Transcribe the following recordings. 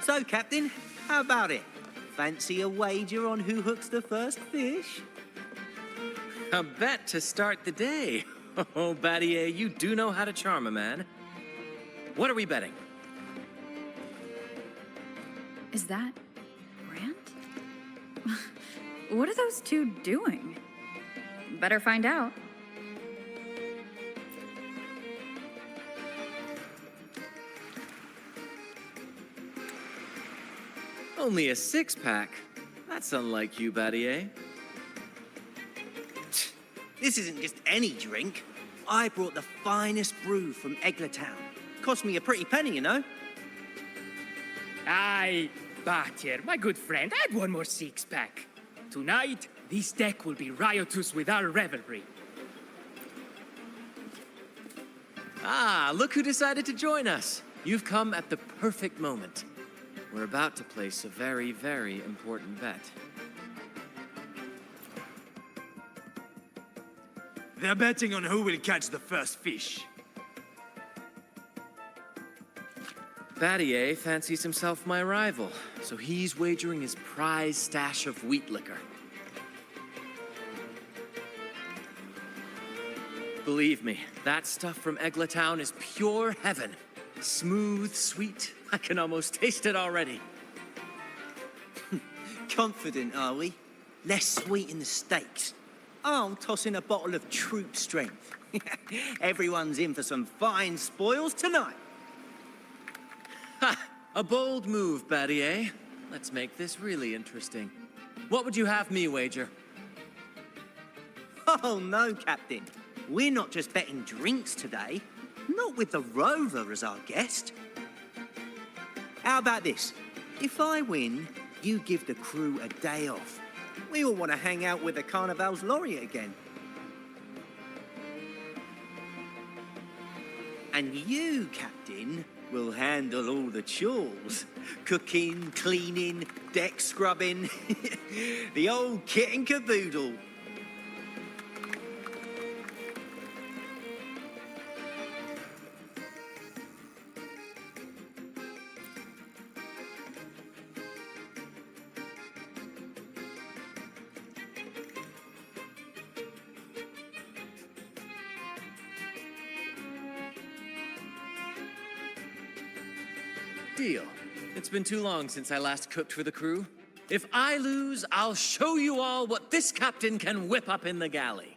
So, Captain, how about it? Fancy a wager on who hooks the first fish? A bet to start the day. Oh, Battier, you do know how to charm a man. What are we betting? Is that Brant? What are those two doing? Better find out. Only a six-pack. That's unlike you, Battier. This isn't just any drink. I brought the finest brew from Egglertown. Cost me a pretty penny, you know. Aye, Battier, my good friend, add one more six-pack. Tonight, this deck will be riotous with our revelry. Ah, look who decided to join us. You've come at the perfect moment. We're about to place a very, very important bet. They're betting on who will catch the first fish. Battier fancies himself my rival, so he's wagering his prize stash of wheat liquor. Believe me, that stuff from Egglertown is pure heaven. Smooth, sweet. I can almost taste it already. Confident, are we? Less sweet in the steaks. I'm tossing a bottle of troop strength. Everyone's in for some fine spoils tonight. Ha! A bold move, Battier. Let's make this really interesting. What would you have me wager? Oh, no, Captain. We're not just betting drinks today. Not with the Rover as our guest. How about this? If I win, you give the crew a day off. We all want to hang out with the Carnival's laureate again. And you, Captain, will handle all the chores. Cooking, cleaning, deck scrubbing. The old kit and caboodle. Deal. It's been too long since I last cooked for the crew. If I lose, I'll show you all what this captain can whip up in the galley.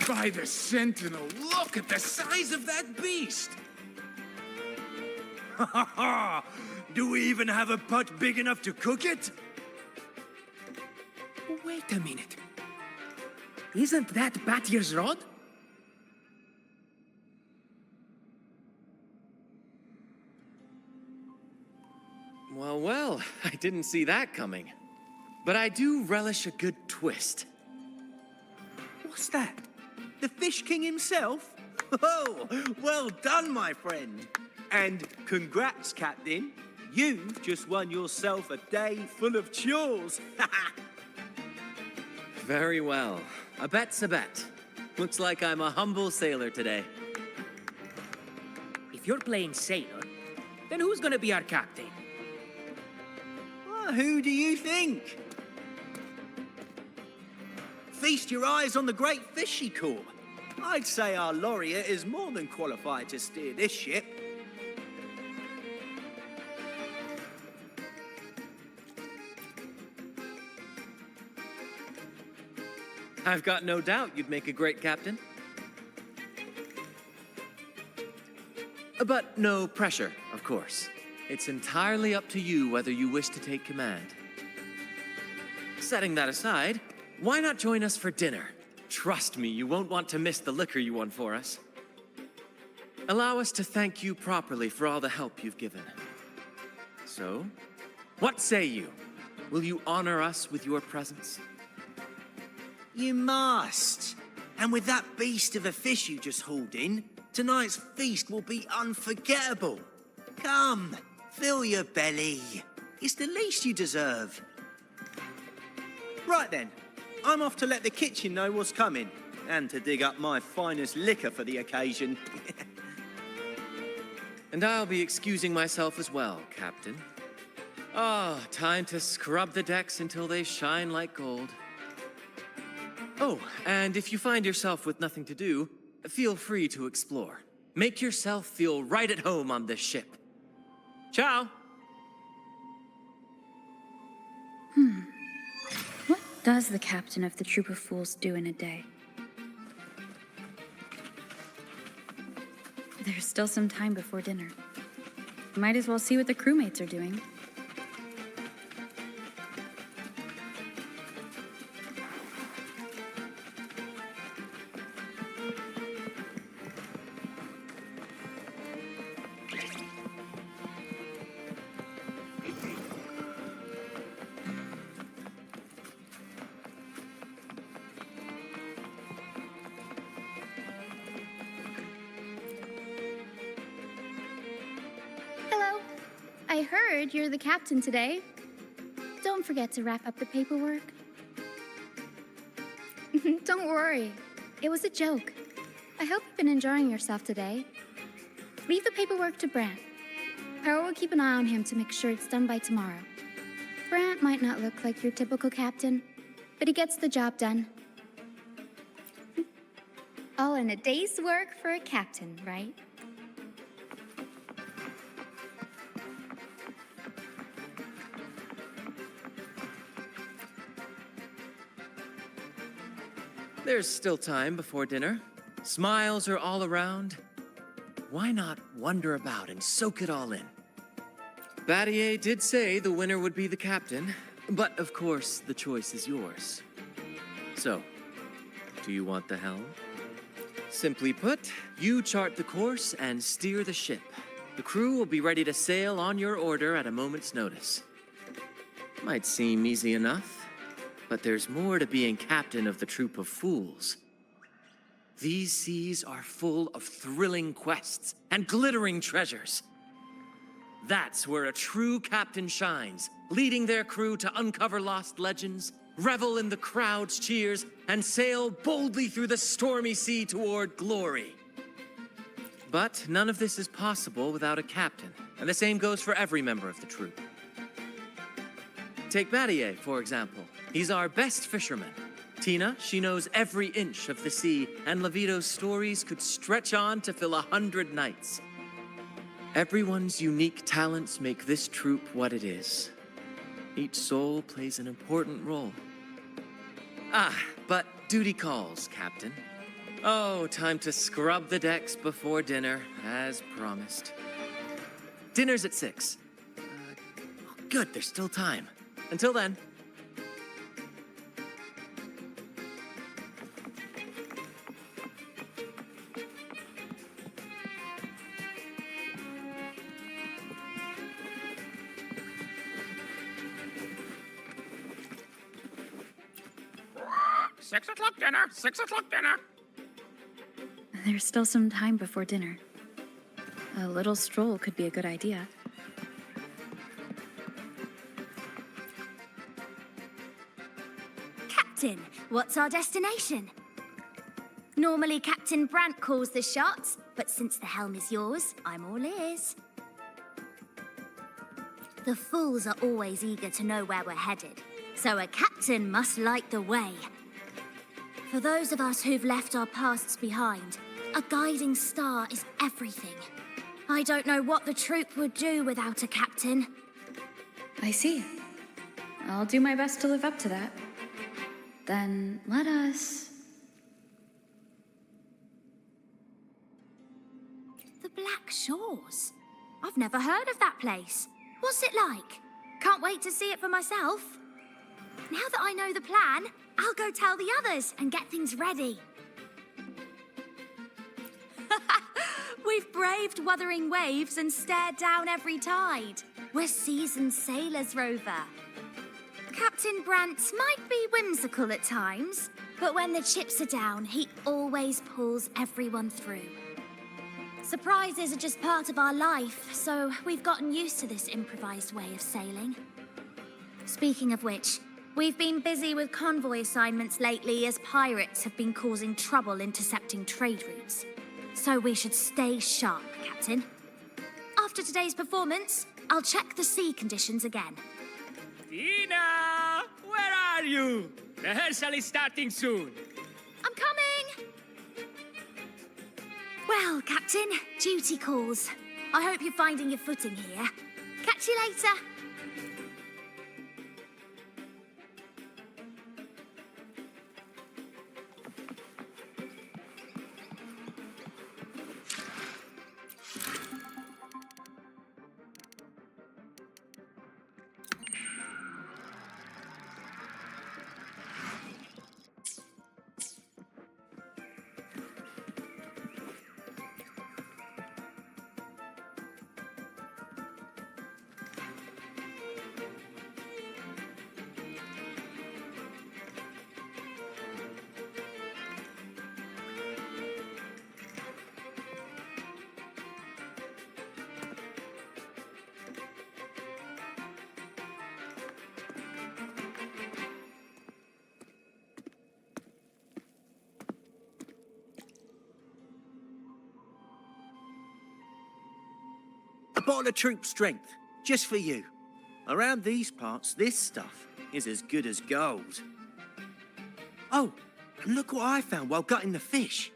By the Sentinel, look at the size of that beast! Ha ha ha! Do we even have a pot big enough to cook it? Wait a minute. Isn't that Battier's rod? Well, well, I didn't see that coming. But I do relish a good twist. What's that? The Fish King himself? Oh, well done, my friend. And congrats, Captain. You've just won yourself a day full of chores. Very well. A bet's a bet. Looks like I'm a humble sailor today. If you're playing sailor, then who's gonna be our captain? Well, who do you think? Feast your eyes on the great fish she caught. I'd say our laureate is more than qualified to steer this ship. I've got no doubt you'd make a great captain. But no pressure, of course. It's entirely up to you whether you wish to take command. Setting that aside, why not join us for dinner? Trust me, you won't want to miss the liquor you won for us. Allow us to thank you properly for all the help you've given. So, what say you? Will you honor us with your presence? You must. And with that beast of a fish you just hauled in, tonight's feast will be unforgettable. Come, fill your belly. It's the least you deserve. Right then, I'm off to let the kitchen know what's coming, and to dig up my finest liquor for the occasion. And I'll be excusing myself as well, Captain. Oh, time to scrub the decks until they shine like gold. Oh, and if you find yourself with nothing to do, feel free to explore. Make yourself feel right at home on this ship. Ciao! What does the captain of the Troop of Fools do in a day? There's still some time before dinner. Might as well see what the crewmates are doing. Hello. I heard you're the captain today. Don't forget to wrap up the paperwork. Don't worry. It was a joke. I hope you've been enjoying yourself today. Leave the paperwork to Brant. Pearl will keep an eye on him to make sure it's done by tomorrow. Brant might not look like your typical captain, but he gets the job done. All in a day's work for a captain, right? There's still time before dinner. Smiles are all around. Why not wander about and soak it all in? Battier did say the winner would be the captain, but of course the choice is yours. So, do you want the helm? Simply put, you chart the course and steer the ship. The crew will be ready to sail on your order at a moment's notice. Might seem easy enough, but there's more to being captain of the Troop of Fools. These seas are full of thrilling quests and glittering treasures. That's where a true captain shines, leading their crew to uncover lost legends, revel in the crowd's cheers, and sail boldly through the stormy sea toward glory. But none of this is possible without a captain, and the same goes for every member of the troop. Take Battier, for example. He's our best fisherman. Tina, she knows every inch of the sea, and Levito's stories could stretch on to fill 100 nights. Everyone's unique talents make this troop what it is. Each soul plays an important role. Ah, but duty calls, Captain. Oh, time to scrub the decks before dinner, as promised. Dinner's at 6. Good, there's still time. Until then. Six o'clock dinner! 6 o'clock dinner! There's still some time before dinner. A little stroll could be a good idea. Captain, what's our destination? Normally Captain Brant calls the shots, but since the helm is yours, I'm all ears. The fools are always eager to know where we're headed, so a captain must light the way. For those of us who've left our pasts behind, a guiding star is everything. I don't know what the troop would do without a captain. I see. I'll do my best to live up to that. Then let us... The Black Shores? I've never heard of that place. What's it like? Can't wait to see it for myself. Now that I know the plan, I'll go tell the others and get things ready. We've braved Wuthering Waves and stared down every tide. We're seasoned sailors, Rover. Captain Brant might be whimsical at times, But when the chips are down, he always pulls everyone through. Surprises are just part of our life, so we've gotten used to this improvised way of sailing. Speaking of which, we've been busy with convoy assignments lately as pirates have been causing trouble intercepting trade routes. So we should stay sharp, Captain. After today's performance, I'll check the sea conditions again. Tina! Where are you? Rehearsal is starting soon. I'm coming! Well, Captain, duty calls. I hope you're finding your footing here. Catch you later. A bottle of troop strength, just for you. Around these parts, this stuff is as good as gold. Oh, and look what I found while gutting the fish.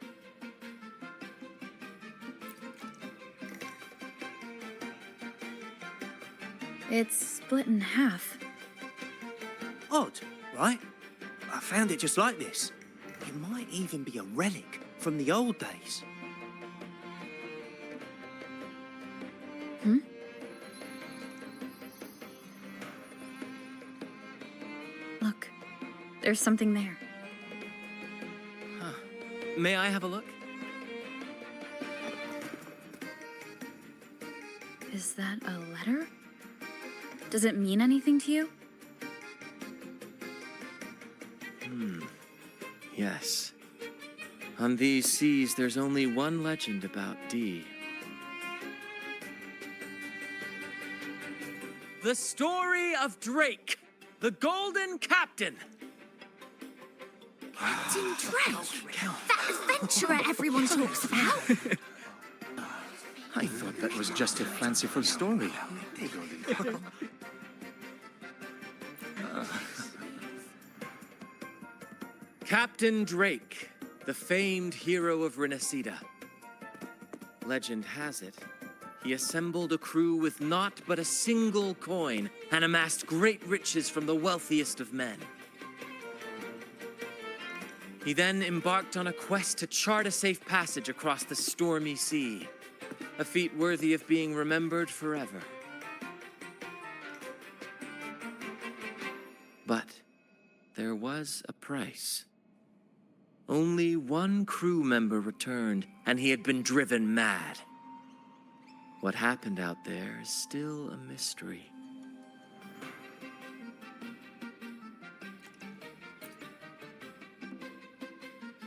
It's split in half. Odd, right? I found it just like this. It might even be a relic from the old days. Look, there's something there. May I have a look? Is that a letter? Does it mean anything to you? Yes. On these seas, there's only one legend about Dee. The story of Drake, the Golden Captain. Captain Drake? That adventurer everyone talks about? I thought that was just a fanciful story. Captain Drake, the famed hero of Renacida. Legend has it, he assembled a crew with naught but a single coin and amassed great riches from the wealthiest of men. He then embarked on a quest to chart a safe passage across the stormy sea, a feat worthy of being remembered forever. But there was a price. Only one crew member returned, and he had been driven mad. What happened out there is still a mystery.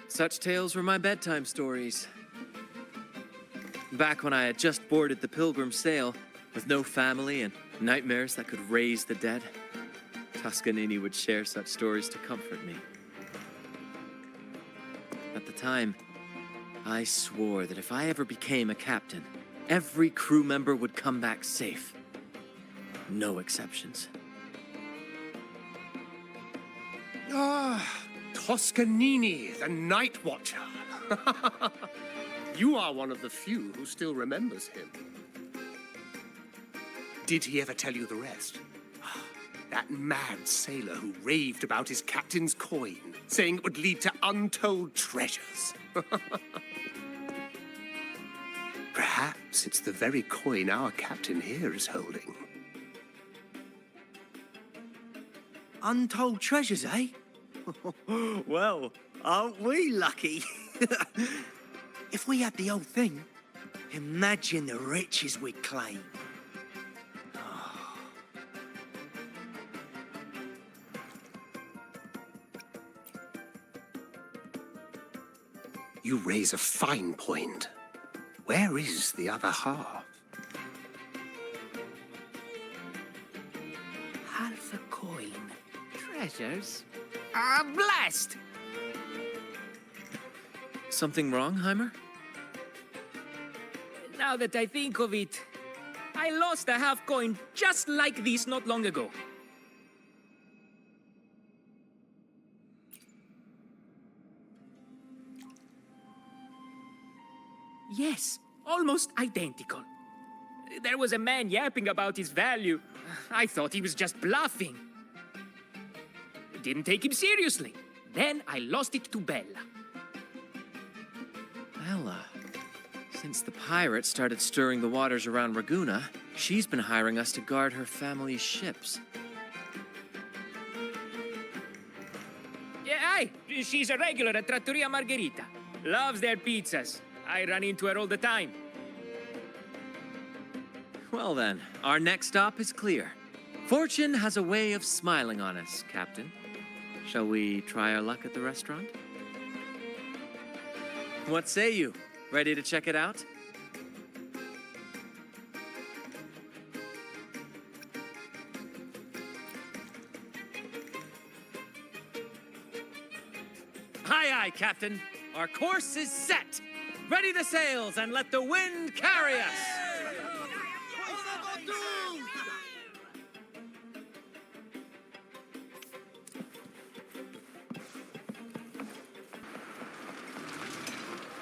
Such tales were my bedtime stories. Back when I had just boarded the Pilgrim sail, with no family and nightmares that could raise the dead, Toscanini would share such stories to comfort me. At the time, I swore that if I ever became a captain, every crew member would come back safe. No exceptions. Ah, Toscanini, the Night Watcher. You are one of the few who still remembers him. Did he ever tell you the rest? That mad sailor who raved about his captain's coin, saying it would lead to untold treasures. Perhaps it's the very coin our captain here is holding. Untold treasures, eh? Well, aren't we lucky? If we had the old thing, imagine the riches we'd claim. You raise a fine point. Where is the other half? Half a coin. Treasures? Ah, blast! Something wrong, Heimer? Now that I think of it, I lost a half coin just like this not long ago. Yes, almost identical. There was a man yapping about his value. I thought he was just bluffing. Didn't take him seriously. Then I lost it to Bella. Bella. Since the pirates started stirring the waters around Raguna, she's been hiring us to guard her family's ships. Yeah, aye. She's a regular at Trattoria Margherita. Loves their pizzas. I run into her all the time. Well then, our next stop is clear. Fortune has a way of smiling on us, Captain. Shall we try our luck at the restaurant? What say you? Ready to check it out? Aye, aye, Captain. Our course is set. Ready the sails and let the wind carry us.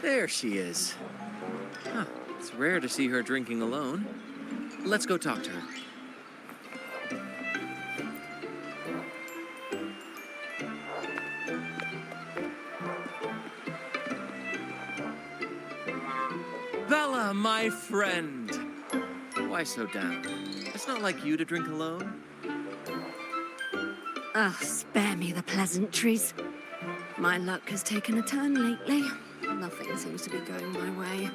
There she is. Huh, it's rare to see her drinking alone. Let's go talk to her. Bella, my friend. Why so down? It's not like you to drink alone. Ah, spare me the pleasantries. My luck has taken a turn lately. Nothing seems to be going my way.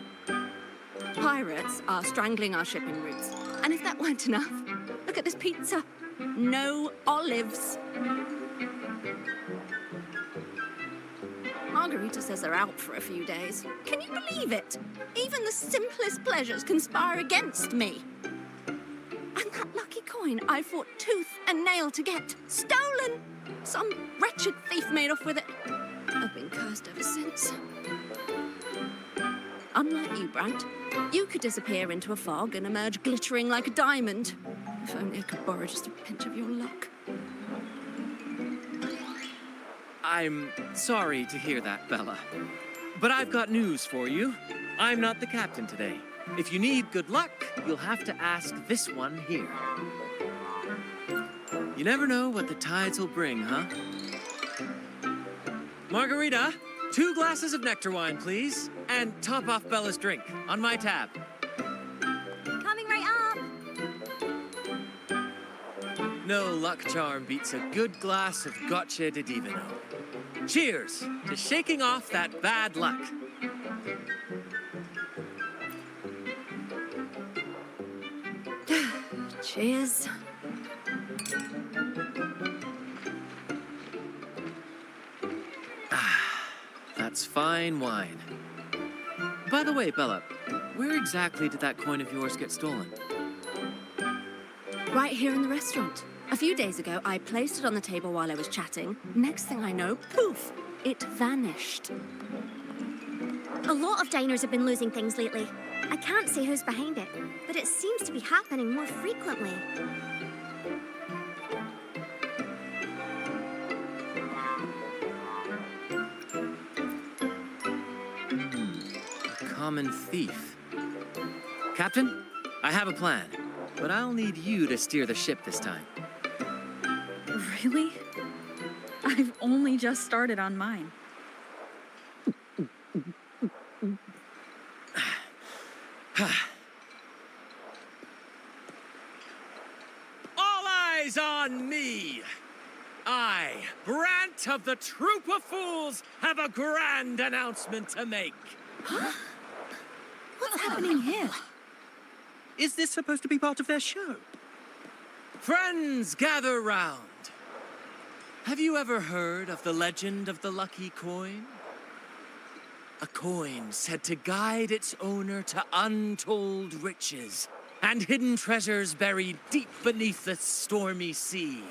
Pirates are strangling our shipping routes. And if that weren't enough, look at this pizza. No olives. Margarita says they're out for a few days. Can you believe it? Even the simplest pleasures conspire against me. And that lucky coin I fought tooth and nail to get. Stolen! Some wretched thief made off with it. I've been cursed ever since. Unlike you, Brant, you could disappear into a fog and emerge glittering like a diamond. If only I could borrow just a pinch of your luck. I'm sorry to hear that, Bella. But I've got news for you. I'm not the captain today. If you need good luck, you'll have to ask this one here. You never know what the tides will bring, huh? Margarita, 2 glasses of nectar wine, please. And top off Bella's drink on my tab. Coming right up. No luck charm beats a good glass of gotcha di divino. Cheers to shaking off that bad luck. Cheers. That's fine wine. By the way, Bella, where exactly did that coin of yours get stolen? Right here in the restaurant. A few days ago, I placed it on the table while I was chatting. Next thing I know, poof, it vanished. A lot of diners have been losing things lately. I can't say who's behind it, but it seems to be happening more frequently. A common thief. Captain, I have a plan, but I'll need you to steer the ship this time. Really? I've only just started on mine. All eyes on me! I, Brant of the Troop of Fools, have a grand announcement to make. What's happening here? Is this supposed to be part of their show? Friends, gather round. Have you ever heard of the legend of the lucky coin? A coin said to guide its owner to untold riches and hidden treasures buried deep beneath the stormy sea.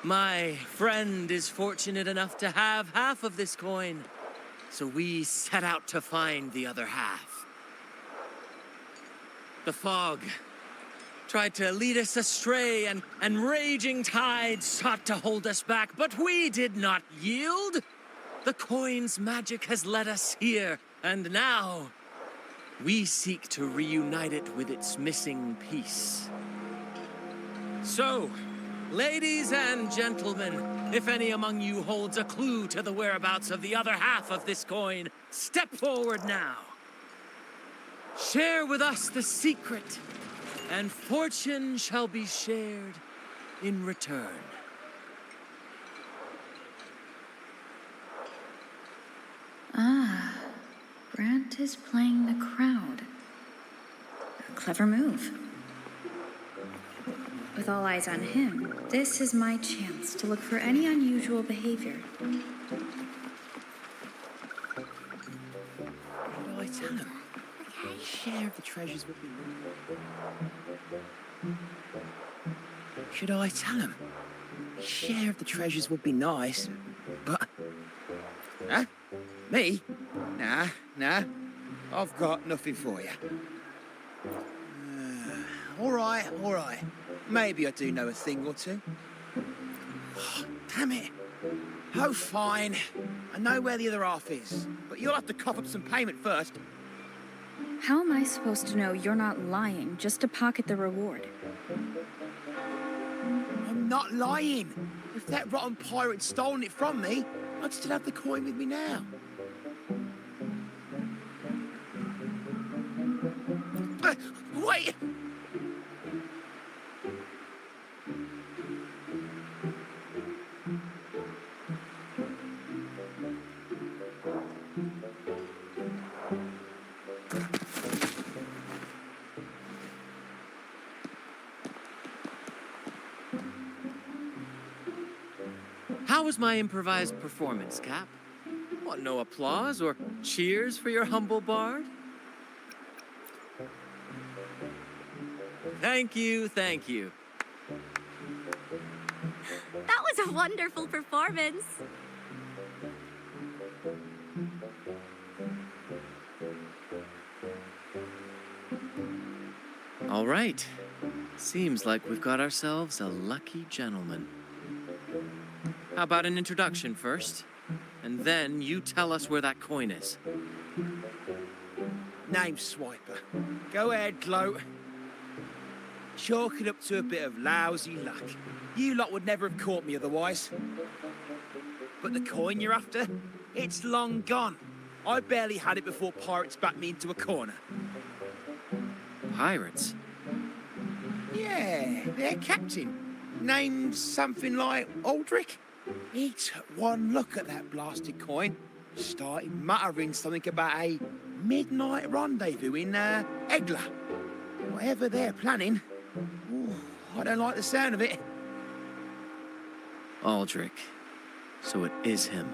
My friend is fortunate enough to have half of this coin, so we set out to find the other half. The fog tried to lead us astray, and raging tides sought to hold us back, but we did not yield. The coin's magic has led us here, and now we seek to reunite it with its missing piece. So, ladies and gentlemen, if any among you holds a clue to the whereabouts of the other half of this coin, step forward now. Share with us the secret, and fortune shall be shared in return. Ah, Brant is playing the crowd. A clever move. With all eyes on him, this is my chance to look for any unusual behavior. What do I tell him? Okay. Share of the treasures would be... Should I tell him? Share of the treasures would be nice, but... Huh? Me? Nah. I've got nothing for you. All right. Maybe I do know a thing or two. Oh, damn it. Oh, fine. I know where the other half is, but you'll have to cough up some payment first. How am I supposed to know you're not lying just to pocket the reward? I'm not lying. If that rotten pirate'd stolen it from me, I'd still have the coin with me now. Wait! How was my improvised performance, Cap? What, no applause or cheers for your humble bard? Thank you. That was a wonderful performance. All right. Seems like we've got ourselves a lucky gentleman. How about an introduction first? And then you tell us where that coin is. Name's Swiper. Go ahead, gloat. Chalk it up to a bit of lousy luck. You lot would never have caught me otherwise. But the coin you're after, it's long gone. I barely had it before pirates backed me into a corner. Pirates? Yeah, their captain. Named something like aldric. He took one look at that blasted coin, started muttering something about a midnight rendezvous in Egla. Whatever they're planning, ooh, I don't like the sound of it. Aldric. So it is him.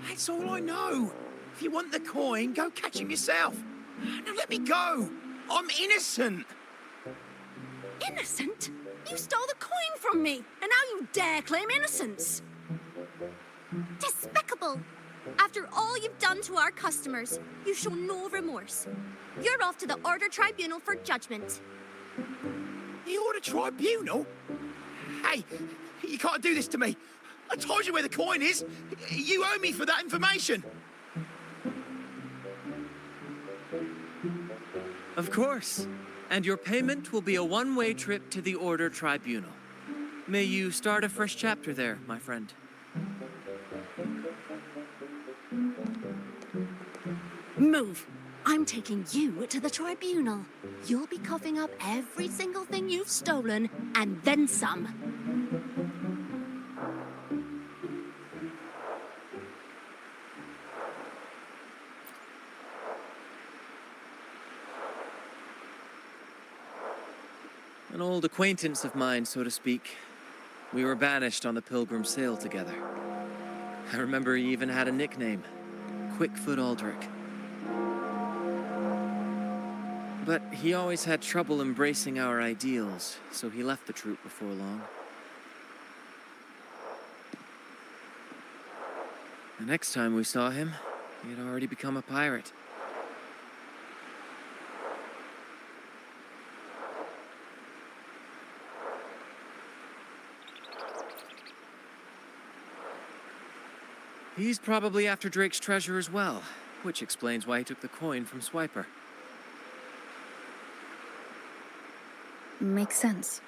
That's all I know. If you want the coin, go catch him yourself. Now let me go. I'm innocent. Innocent? You stole the coin from me, and now you dare claim innocence. Despicable. After all you've done to our customers, you show no remorse. You're off to the Order Tribunal for judgment. The Order Tribunal? Hey, you can't do this to me. I told you where the coin is. You owe me for that information. Of course. And your payment will be a one-way trip to the Order Tribunal. May you start a fresh chapter there, my friend. Move. I'm taking you to the tribunal. You'll be coughing up every single thing you've stolen, and then some. An old acquaintance of mine, so to speak. We were banished on the Pilgrim sail together. I remember he even had a nickname, Quickfoot Aldric. But he always had trouble embracing our ideals, so he left the troop before long. The next time we saw him, he had already become a pirate. He's probably after Drake's treasure as well, which explains why he took the coin from Swiper. Makes sense.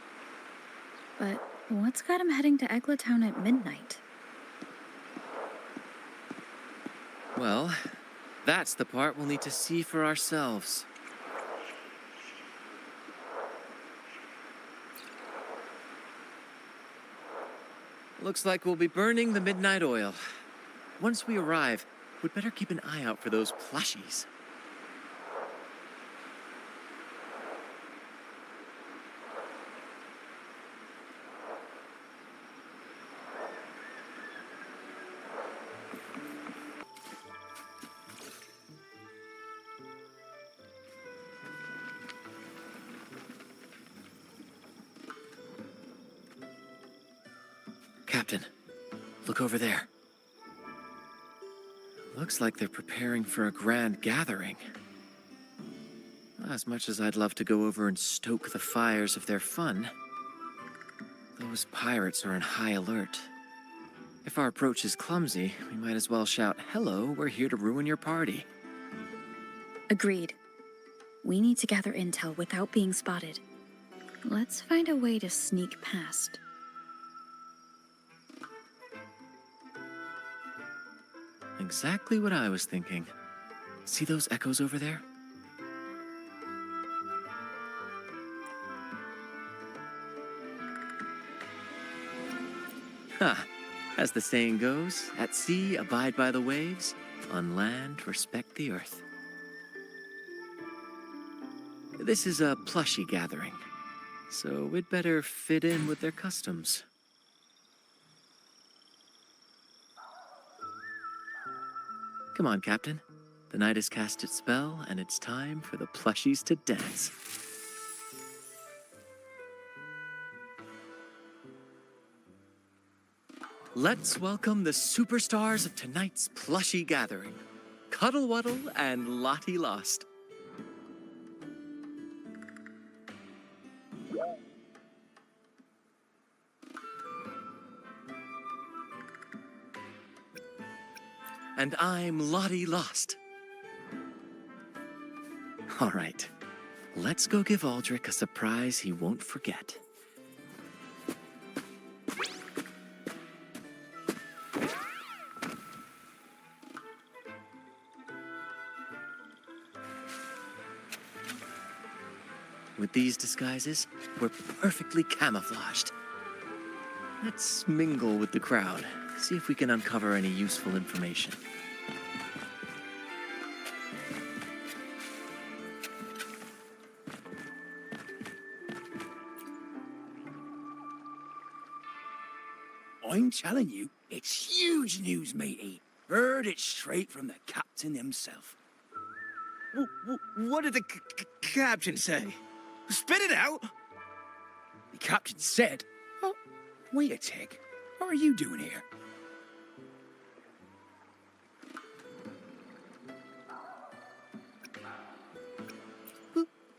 But what's got him heading to Eglatown at midnight? Well, that's the part we'll need to see for ourselves. Looks like we'll be burning the midnight oil. Once we arrive, we'd better keep an eye out for those plushies. Captain, look over there. Looks like they're preparing for a grand gathering. As much as I'd love to go over and stoke the fires of their fun, those pirates are on high alert. If our approach is clumsy, we might as well shout, "Hello, we're here to ruin your party." Agreed. We need to gather intel without being spotted. Let's find a way to sneak past. Exactly what I was thinking. See those echoes over there? Ha! As the saying goes, at sea abide by the waves, on land respect the earth. This is a plushie gathering, so we'd better fit in with their customs. Come on, Captain. The night has cast its spell, and it's time for the plushies to dance. Let's welcome the superstars of tonight's plushie gathering, Cuddle Wuddle and Lottie Lost. And I'm Lottie Lost. All right, let's go give Aldric a surprise he won't forget. With these disguises, we're perfectly camouflaged. Let's mingle with the crowd, see if we can uncover any useful information. I'm telling you, it's huge news, matey. Heard it straight from the captain himself. What did the captain say? Spit it out! The captain said, "Oh, wait a tick. What are you doing here?"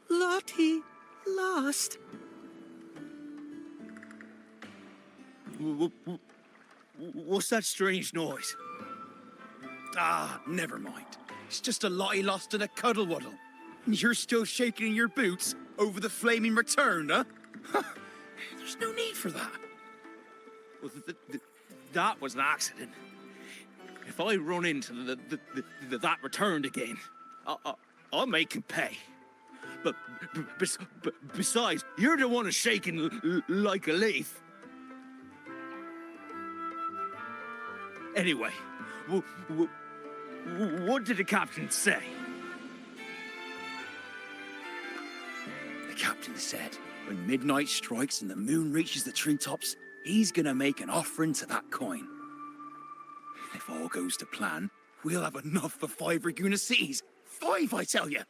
Lottie Lost. What's that strange noise? Ah, never mind. It's just a Lottie Lost and a Cuddle Wuddle. And you're still shaking in your boots over the flaming return, huh? There's no need for that. Well, that was an accident. If I run into that returned again, I'll make him pay. But besides, you're the one who's shaking like a leaf. Anyway, what did the captain say? The captain said, when midnight strikes and the moon reaches the treetops, He's gonna make an offering to that coin. If all goes to plan, we'll have enough for 5 Raguna cities. 5, I tell you!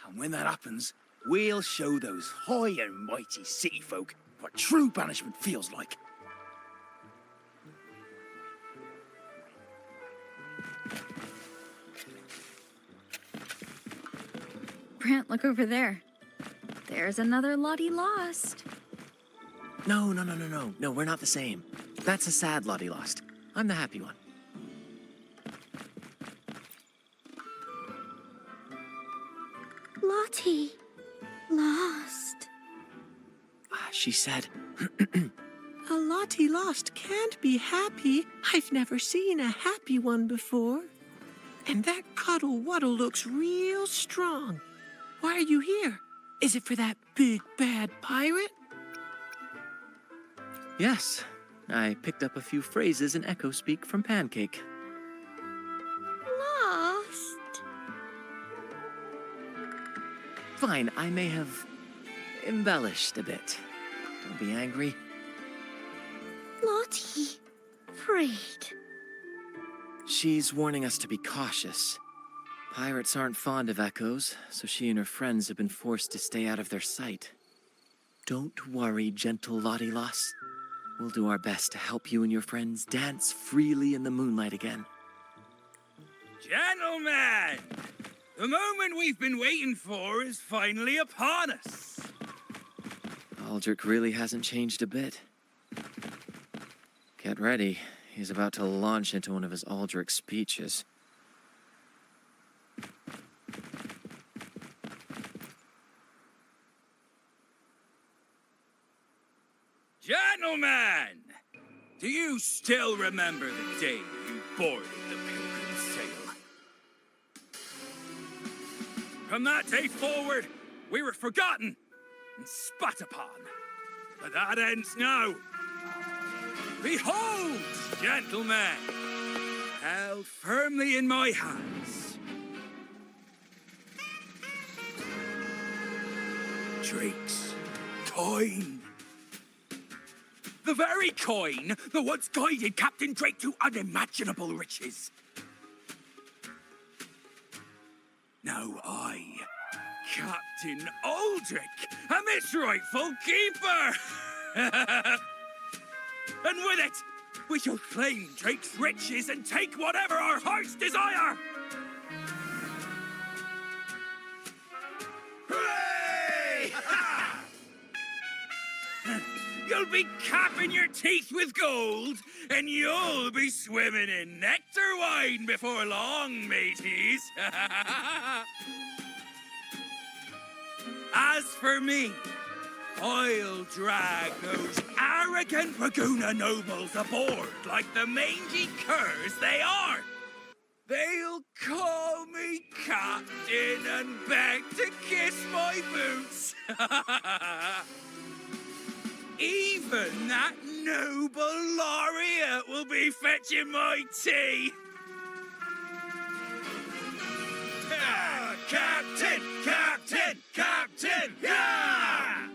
And when that happens, we'll show those high and mighty city folk what true banishment feels like. Brant, look over there. There's another Lottie lost. No, we're not the same. That's a sad Lottie lost. I'm the happy one. Lottie. Lost. She said, A Lottie lost can't be happy. I've never seen a happy one before. And that cuddle waddle looks real strong. Why are you here? Is it for that big bad pirate? yes. I picked up a few phrases in Echo Speak from Pancake. Lost. Fine, I may have embellished a bit. Don't be angry. Lottie. Afraid. She's warning us to be cautious. Pirates aren't fond of echoes, so she and her friends have been forced to stay out of their sight. Don't worry, gentle Lottie Lost. We'll do our best to help you and your friends dance freely in the moonlight again. Gentlemen! The moment we've been waiting for is finally upon us. Aldric really hasn't changed a bit. Get ready. He's about to launch into one of his Aldric speeches. Gentlemen! Do you still remember the day you boarded the Pilgrim's Sail? From that day forward, we were forgotten and spat upon. But that ends now. Behold, gentlemen, held firmly in my hands, Drake's coin. The very coin that once guided Captain Drake to unimaginable riches. Now I, Captain Aldric, am its rightful keeper. And with it, we shall claim Drake's riches and take whatever our hearts desire. Hooray! You'll be capping your teeth with gold, and you'll be swimming in nectar wine before long, mateys. As for me, I'll drag those arrogant Raguna nobles aboard like the mangy curs they are. They'll call me captain and beg to kiss my boots. Even that noble laureate will be fetching my tea. Captain! Captain! Captain! Yeah!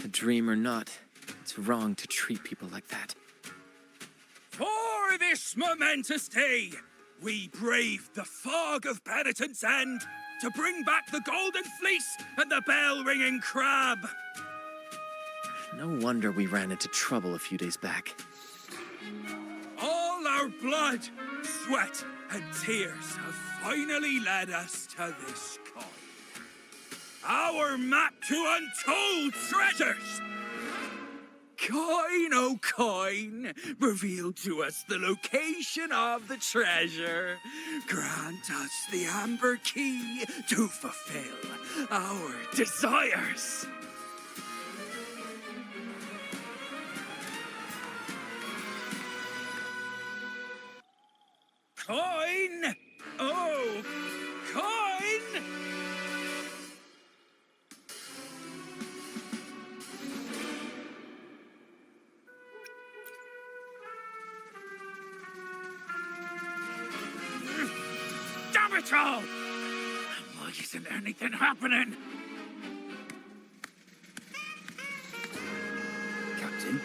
A dream or not, it's wrong to treat people like that. For this momentous day, we braved the fog of penitence and to bring back the golden fleece and the bell-ringing crab. No wonder we ran into trouble a few days back. All our blood, sweat, and tears have finally led us to this coin. Our map to untold treasures! Coin, oh coin, reveal to us the location of the treasure. Grant us the amber key to fulfill our desires. Coin! Oh, coin! Damn it all! Why isn't anything happening? Captain,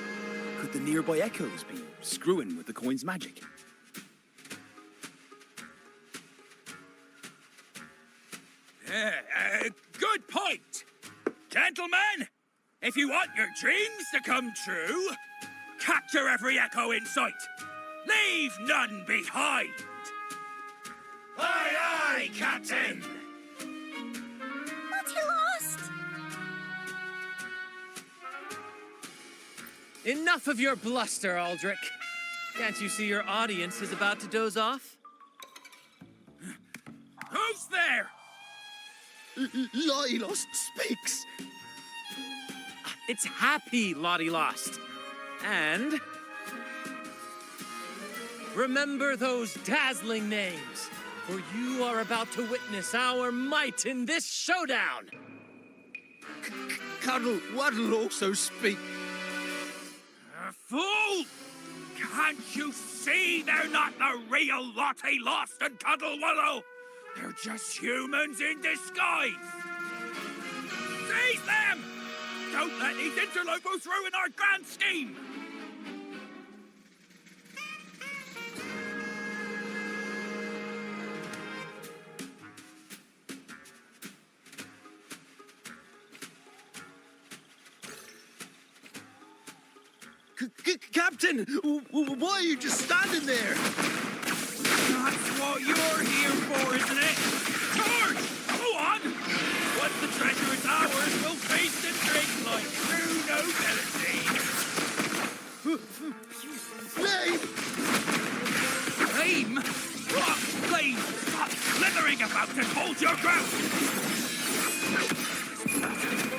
could the nearby echoes be screwing with the coin's magic? Good point. Gentlemen, if you want your dreams to come true, capture every echo in sight. Leave none behind. Aye, aye, Captain. But he lost! Enough of your bluster, Aldric. Can't you see your audience is about to doze off? Who's there? Lottie Lost speaks. It's happy Lottie lost. And remember those dazzling names, for you are about to witness our might in this showdown. Cuddle Waddle also speak. Fool! Can't you see they're not the real Lottie Lost and Cuddle Wallow? They're just humans in disguise! Seize them! Don't let these interlopers ruin our grand scheme! Captain, why are you just standing there? That's what you're here for, isn't it? Charge! Go on! Once the treasure is ours, we'll feast and drink like true nobility. Flame! Flame? What? Flame! Stop slithering about and hold your ground!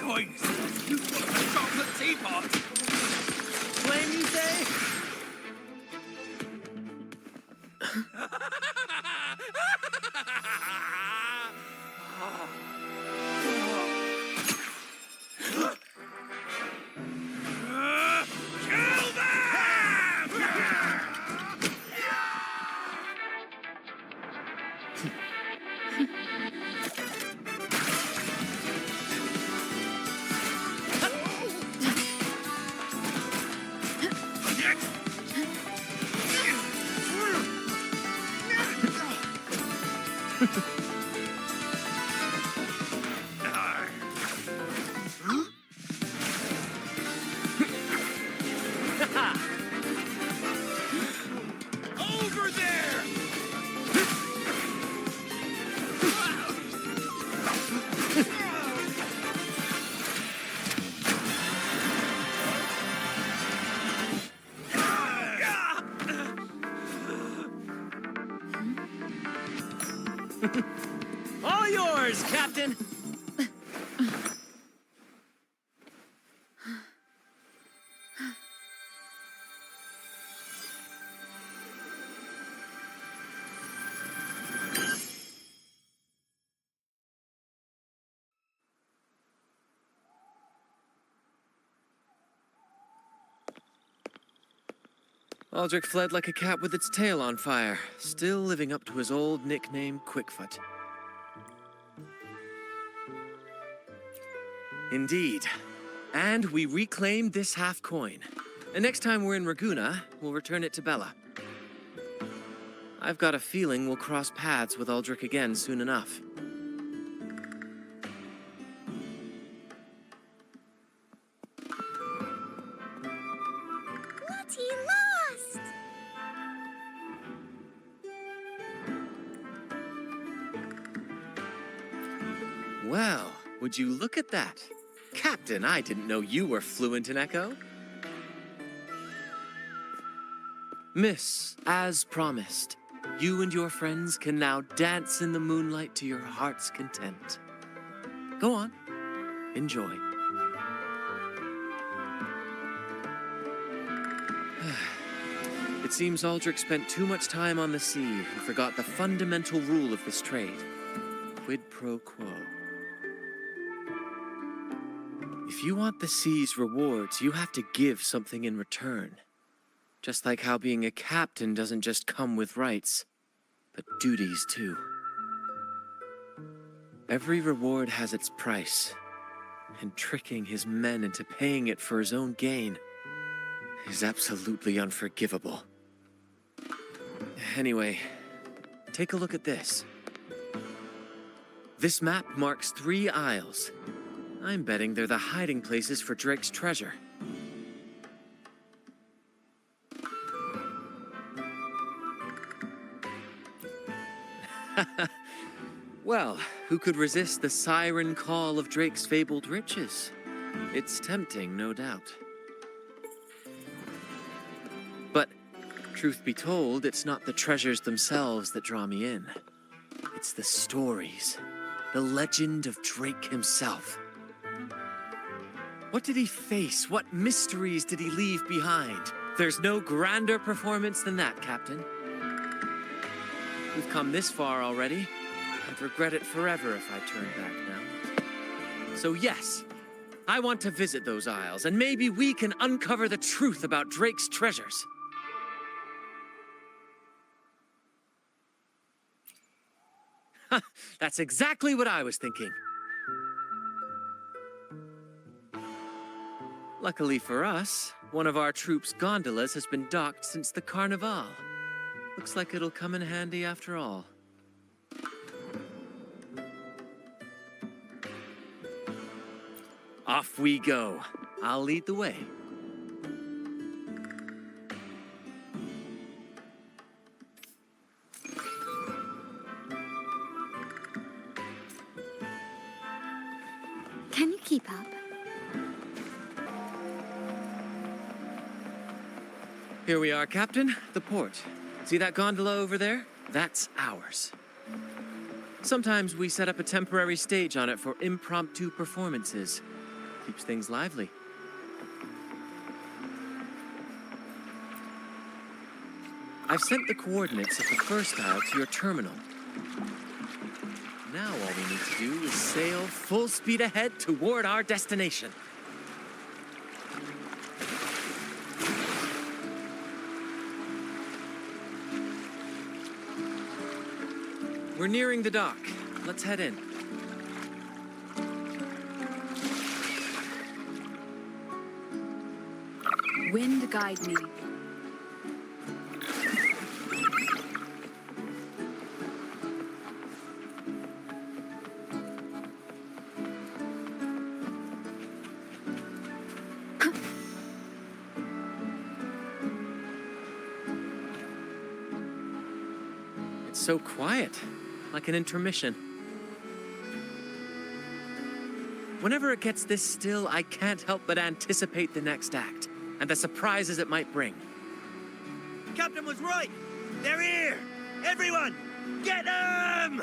Coins! You want a chocolate teapot? Flame, you say? Kill them! Over there! All yours, Captain! Aldrich fled like a cat with its tail on fire, still living up to his old nickname, Quickfoot. Indeed. And we reclaimed this half coin. And next time we're in Raguna, we'll return it to Bella. I've got a feeling we'll cross paths with Aldrich again soon enough. Lottie lost! Well, would you look at that? Captain, I didn't know you were fluent in Echo. Miss, as promised, you and your friends can now dance in the moonlight to your heart's content. Go on, enjoy. It seems Aldrich spent too much time on the sea and forgot the fundamental rule of this trade. Quid pro quo. If you want the sea's rewards, you have to give something in return. Just like how being a captain doesn't just come with rights, but duties too. Every reward has its price, and tricking his men into paying it for his own gain is absolutely unforgivable. Anyway, take a look at this. This map marks 3 isles. I'm betting they're the hiding places for Drake's treasure. Well, who could resist the siren call of Drake's fabled riches? It's tempting, no doubt. But, truth be told, it's not the treasures themselves that draw me in. It's the stories, the legend of Drake himself. What did he face? What mysteries did he leave behind? There's no grander performance than that, Captain. We've come this far already. I'd regret it forever if I turned back now. So yes, I want to visit those isles, and maybe we can uncover the truth about Drake's treasures. That's exactly what I was thinking. Luckily for us, one of our troops' gondolas has been docked since the Carnival. Looks like it'll come in handy after all. Off we go. I'll lead the way. Can you keep up? Here we are, Captain. The port. See that gondola over there? That's ours. Sometimes we set up a temporary stage on it for impromptu performances. Keeps things lively. I've sent the coordinates of the first isle to your terminal. Now all we need to do is sail full speed ahead toward our destination. We're nearing the dock. Let's head in. Wind guide me. It's so quiet, like an intermission. Whenever it gets this still, I can't help but anticipate the next act, and the surprises it might bring. Captain was right. They're here. Everyone, get them!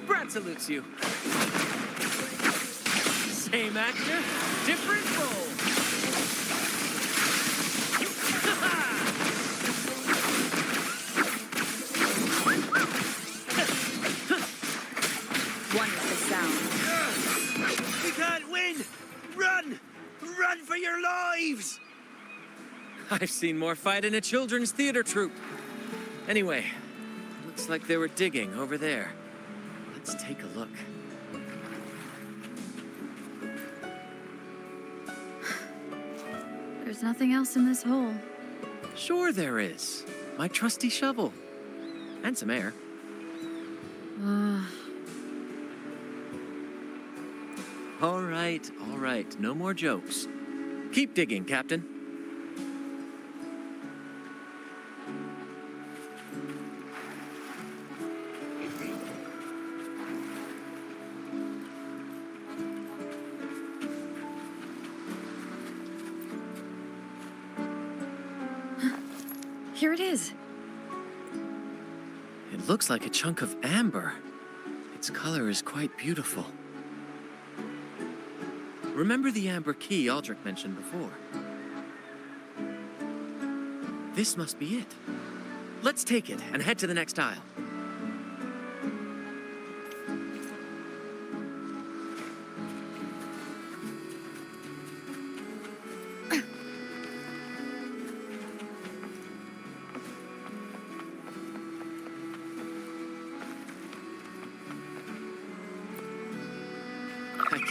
Brant salutes you. Same actor, different role. One is the sound. We can't win! Run! Run for your lives! I've seen more fight in a children's theater troupe. Anyway, looks like they were digging over there. Let's take a look. There's nothing else in this hole. Sure there is. My trusty shovel. And some air. All right. No more jokes. Keep digging, Captain. Here it is. It looks like a chunk of amber. Its color is quite beautiful. Remember the amber key Aldric mentioned before? This must be it. Let's take it and head to the next aisle.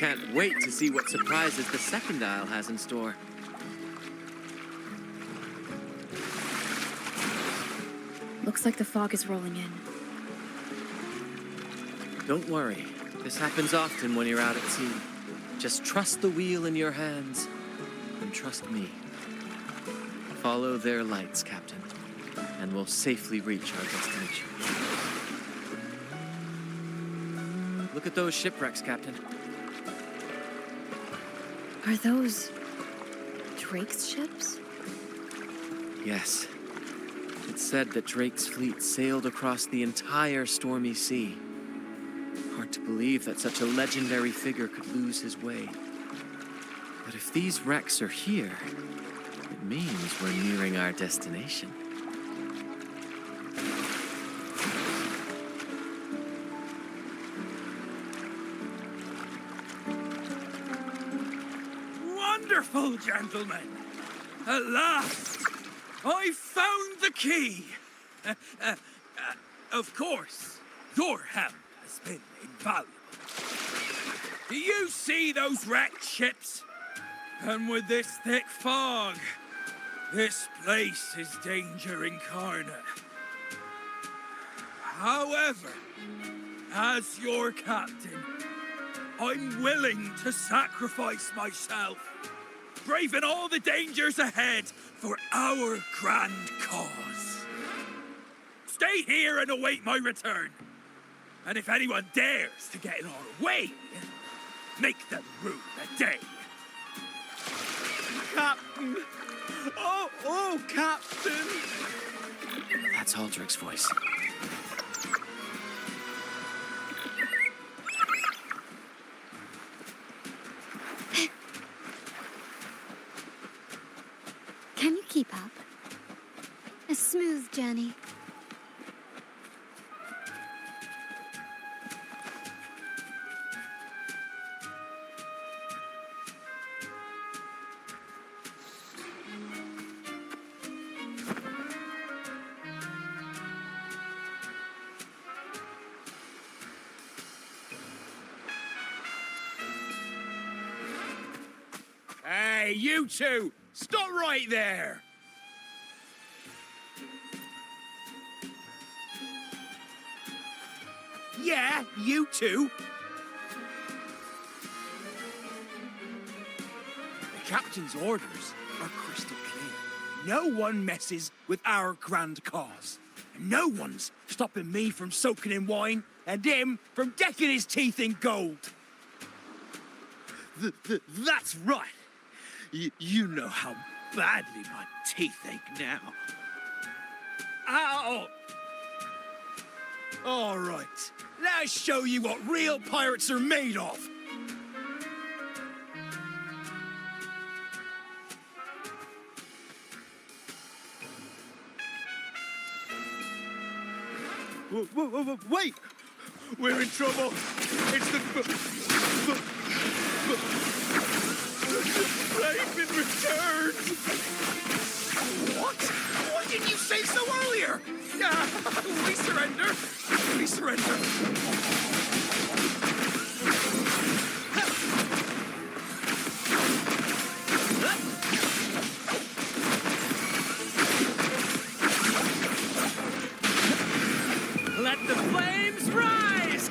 can't wait to see what surprises the second aisle has in store. Looks like the fog is rolling in. Don't worry. This happens often when you're out at sea. Just trust the wheel in your hands, and trust me. Follow their lights, Captain, and we'll safely reach our destination. Look at those shipwrecks, Captain. Are those Drake's ships? Yes. It's said that Drake's fleet sailed across the entire stormy sea. Hard to believe that such a legendary figure could lose his way. But if these wrecks are here, it means we're nearing our destination. Wonderful, gentlemen! At last, I found the key! Of course, your help has been invaluable. Do you see those wrecked ships? And with this thick fog, this place is danger incarnate. However, as your captain, I'm willing to sacrifice myself, braving all the dangers ahead for our grand cause. Stay here and await my return. And if anyone dares to get in our way, make them rue the day. Captain! Oh, Captain! That's Aldric's voice. Can you keep up? A smooth journey. Hey, you two! Stop right there! Yeah, you two! The captain's orders are crystal clear. No one messes with our grand cause. And no one's stopping me from soaking in wine and him from decking his teeth in gold. That's right. You know how badly my teeth ache now. Ow! All right, let's show you what real pirates are made of. Wait! We're in trouble. It's the flame in return. What? Why didn't you say so earlier? We surrender. We surrender. Let the flames rise!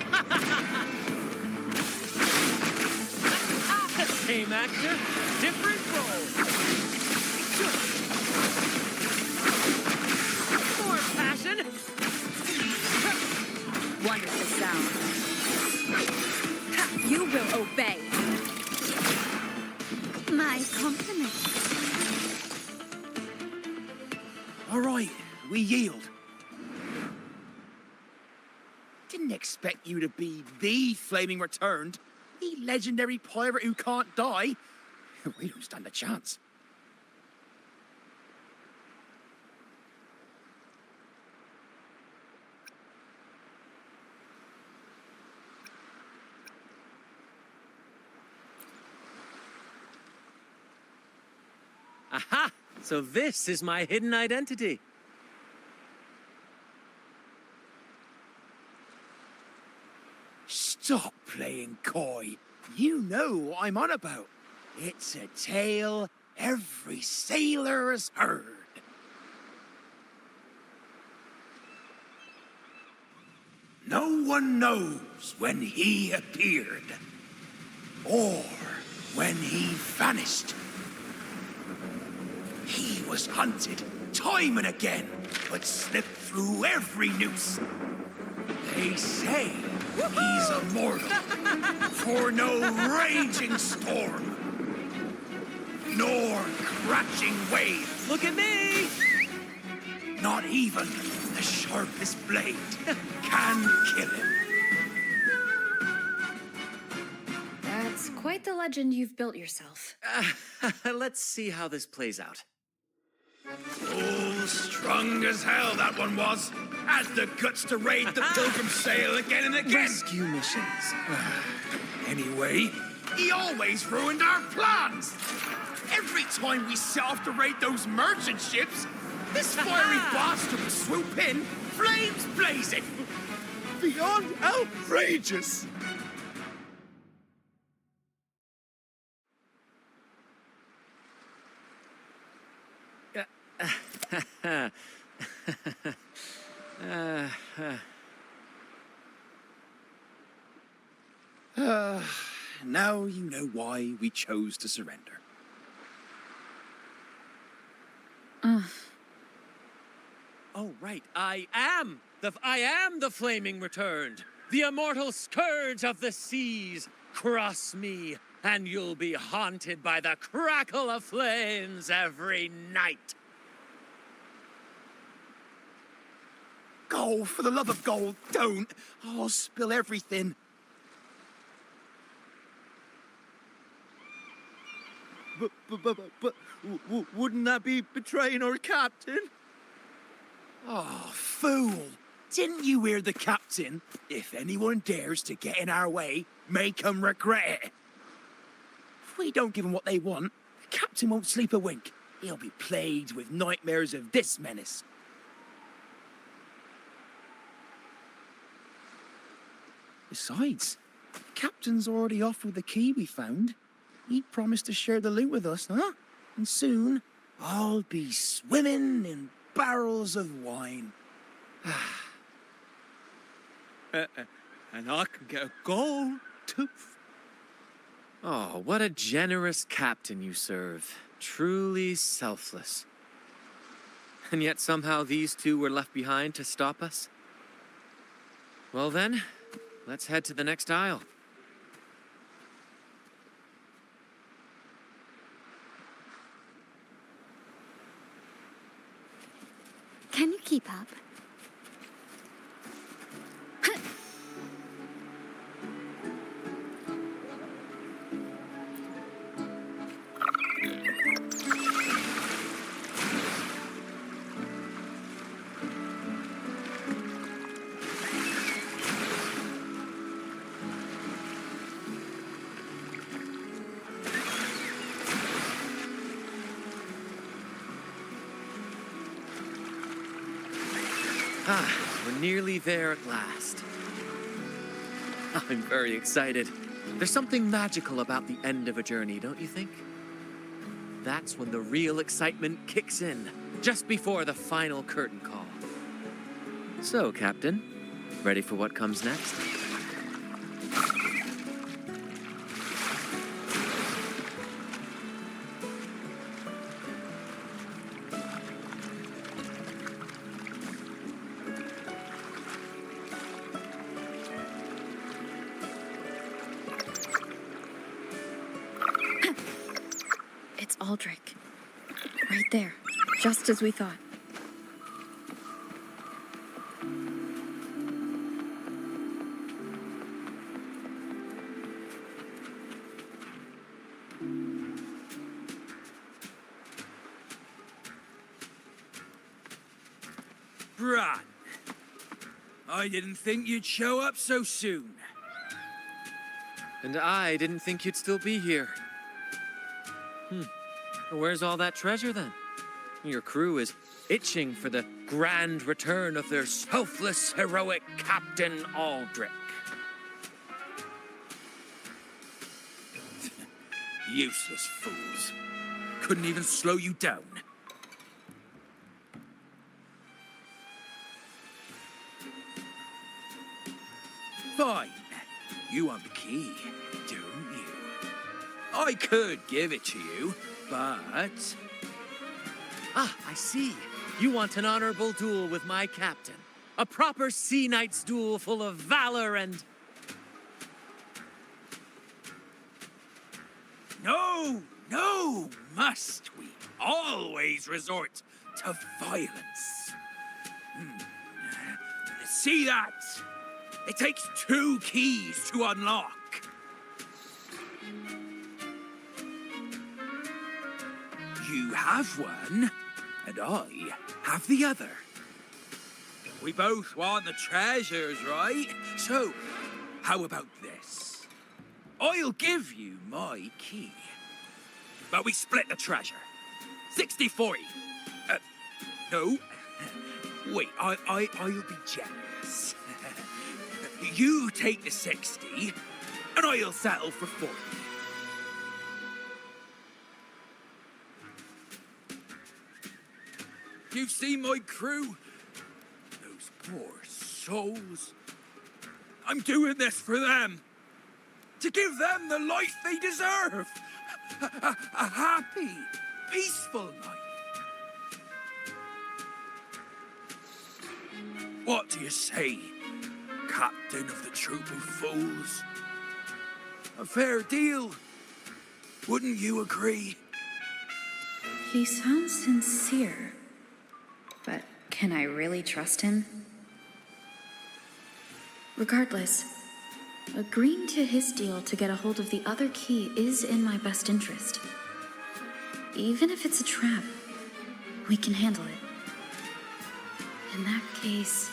Same actor, different role. More passion. Wonderful sound. You will obey. My compliments. All right, we yield. Didn't expect you to be the Flaming Returned, the legendary pirate who can't die. We don't stand a chance. Aha! So this is my hidden identity. Stop playing coy. You know what I'm on about. It's a tale every sailor has heard. No one knows when he appeared, or when he vanished. He was hunted time and again, but slipped through every noose. They say he's immortal, for no raging storm, nor crashing wave. Look at me! Not even the sharpest blade can kill him. That's quite the legend you've built yourself. Let's see how this plays out. Oh, strong as hell that one was. Has the guts to raid the Pilgrim Sail again and again. Rescue missions. Anyway, he always ruined our plans. Every time we set off to raid those merchant ships, this fiery bastard would swoop in, flames blazing. Beyond outrageous. Now you know why we chose to surrender. Oh, right. I am the flaming returned, the immortal scourge of the seas. Cross me, and you'll be haunted by the crackle of flames every night. Gold, for the love of gold, don't. I'll spill everything. But wouldn't that be betraying our captain? Oh, fool. Didn't you hear the captain? If anyone dares to get in our way, make 'em regret it. If we don't give 'em what they want, the captain won't sleep a wink. He'll be plagued with nightmares of this menace. Besides, the captain's already off with the key we found. He promised to share the loot with us, huh? And soon, I'll be swimming in barrels of wine. And I can get a gold tooth. Oh, what a generous captain you serve. Truly selfless. And yet somehow these two were left behind to stop us? Well then, let's head to the next aisle. Can you keep up? We're nearly there at last. I'm very excited. There's something magical about the end of a journey, don't you think? That's when the real excitement kicks in, just before the final curtain call. So, Captain, ready for what comes next? It's Aldric. Right there, just as we thought. Brant, I didn't think you'd show up so soon. And I didn't think you'd still be here. Where's all that treasure then? Your crew is itching for the grand return of their selfless, heroic Captain Aldric. Useless fools. Couldn't even slow you down. Fine. You want the key, don't you? I could give it to you, but... Ah, I see. You want an honorable duel with my captain. A proper sea knight's duel full of valor and... No, must we always resort to violence? See that? It takes 2 keys to unlock. You have one, and I have the other. We both want the treasures, right? So, how about this? I'll give you my key. But we split the treasure. 60-40. No. Wait, I'll be generous. You take the 60, and I'll settle for 40. You see my crew? Those poor souls. I'm doing this for them. To give them the life they deserve. A happy, peaceful life. What do you say, Captain of the Troop of Fools? A fair deal, wouldn't you agree? He sounds sincere. But can I really trust him? Regardless, agreeing to his deal to get a hold of the other key is in my best interest. Even if it's a trap, we can handle it. In that case...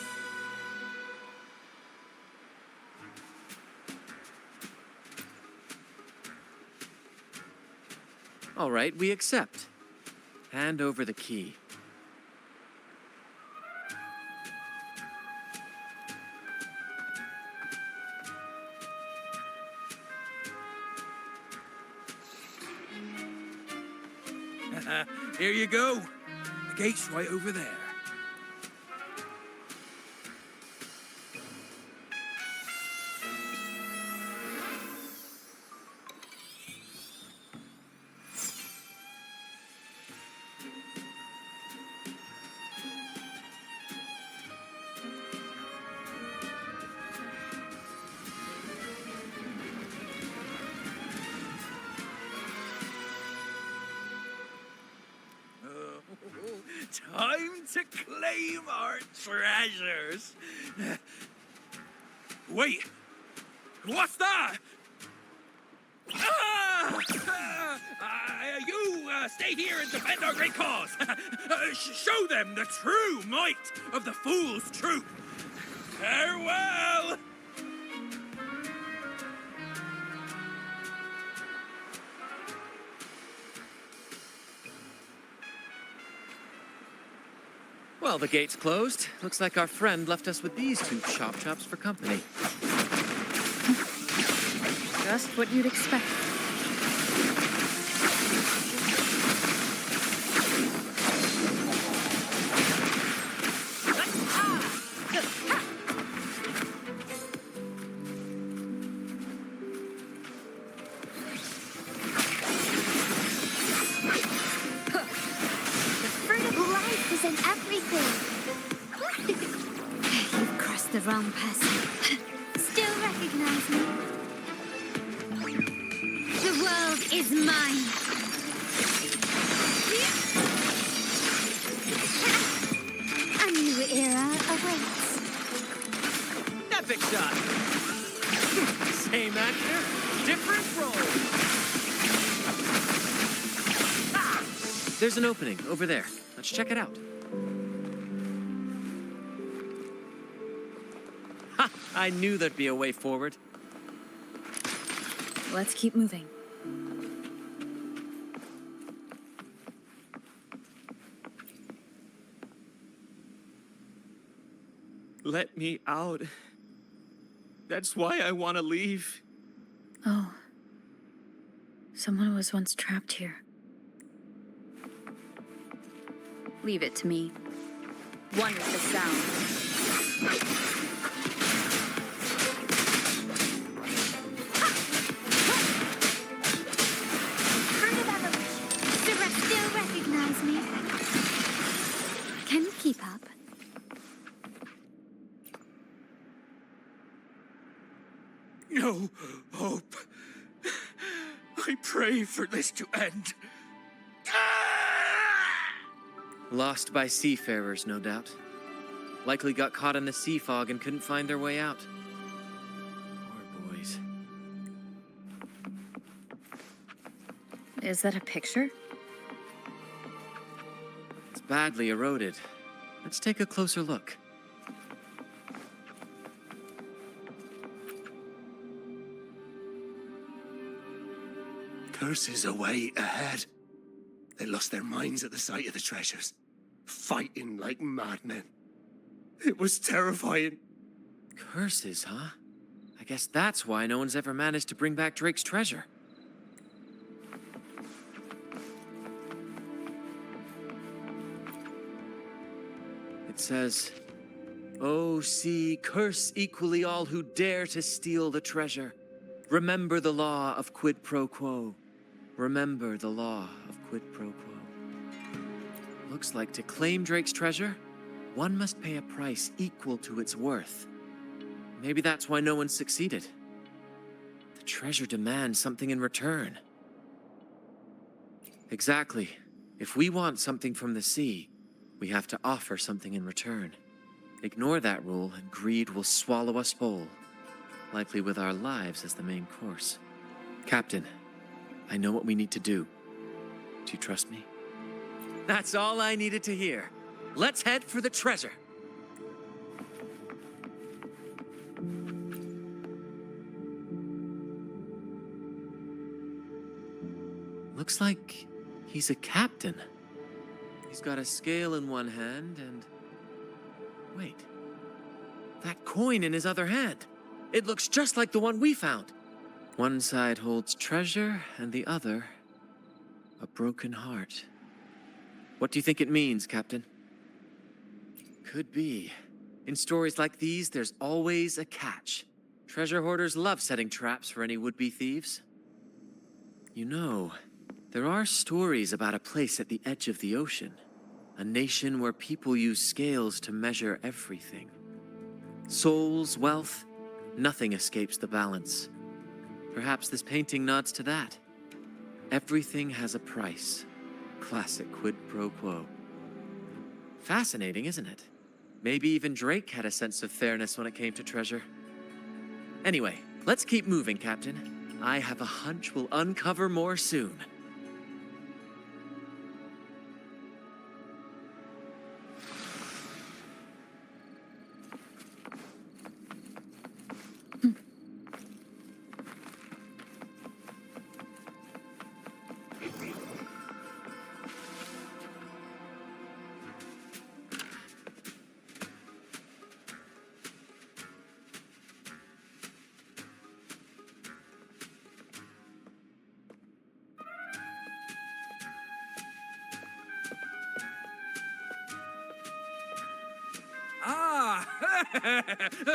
All right, we accept. Hand over the key. Here you go. The gate's right over there. Time to claim our treasures. Wait, what's that? You stay here and defend our great cause. Show them the true might of the Fool's Troop. Farewell. Well, the gate's closed. Looks like our friend left us with these 2 chop chops for company. Just what you'd expect. You've crossed the wrong person. Still recognize me? The world is mine. A new era awaits. Epic shot! Same actor, different role. Ah! There's an opening over there. Let's check it out. Ha! I knew there'd be a way forward. Let's keep moving. Let me out. That's why I want to leave. Oh. Someone was once trapped here. Leave it to me. One is the sound. Kind of evolution. The rest still recognize me. Can you keep up? No hope. I pray for this to end. Lost by seafarers, no doubt. Likely got caught in the sea fog and couldn't find their way out. Poor boys. Is that a picture? It's badly eroded. Let's take a closer look. Curses away ahead. They lost their minds at the sight of the treasures, fighting like madmen. It was terrifying. Curses, huh? I guess that's why no one's ever managed to bring back Drake's treasure. It says, "Oh, sea, curse equally all who dare to steal the treasure. Remember the law of quid pro quo. Remember the law of quid pro quo." Looks like to claim Drake's treasure, one must pay a price equal to its worth. Maybe that's why no one succeeded. The treasure demands something in return. Exactly. If we want something from the sea, we have to offer something in return. Ignore that rule and greed will swallow us whole, likely with our lives as the main course. Captain, I know what we need to do. Do you trust me? That's all I needed to hear. Let's head for the treasure. Looks like he's a captain. He's got a scale in one hand and... Wait. That coin in his other hand. It looks just like the one we found. One side holds treasure and the other... a broken heart. What do you think it means, Captain? Could be. In stories like these, there's always a catch. Treasure hoarders love setting traps for any would-be thieves. You know, there are stories about a place at the edge of the ocean. A nation where people use scales to measure everything. Souls, wealth, nothing escapes the balance. Perhaps this painting nods to that. Everything has a price. Classic quid pro quo. Fascinating, isn't it? Maybe even Drake had a sense of fairness when it came to treasure. Anyway, let's keep moving, Captain. I have a hunch we'll uncover more soon.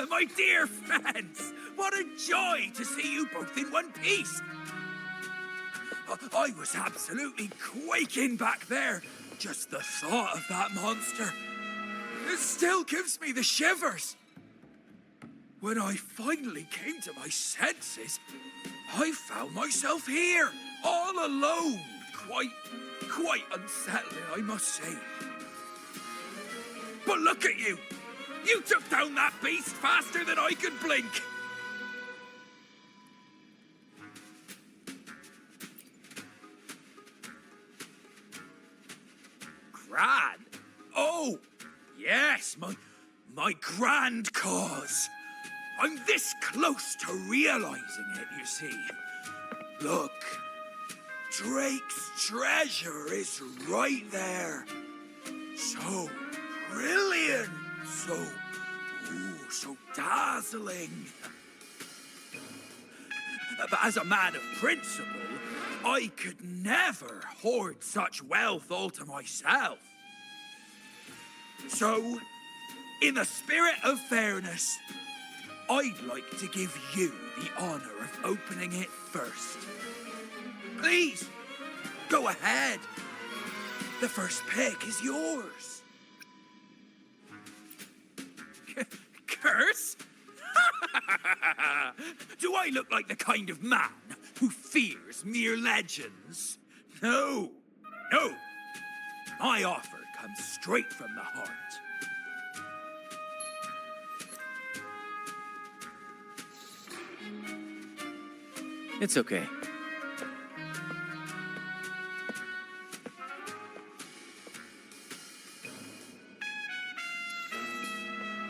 My dear friends, what a joy to see you both in one piece. I was absolutely quaking back there. Just the thought of that monster. It still gives me the shivers. When I finally came to my senses, I found myself here, all alone. Quite unsettling, I must say. But look at you! You took down that beast faster than I could blink! Gran? Oh, yes, my grand cause. I'm this close to realizing it, you see. Look, Drake's treasure is right there. So brilliant, so dazzling. But as a man of principle, I could never hoard such wealth all to myself. So, in the spirit of fairness, I'd like to give you the honor of opening it first. Please, go ahead. The first pick is yours. Curse? Do I look like the kind of man who fears mere legends? No, no. My offer comes straight from the heart. It's okay.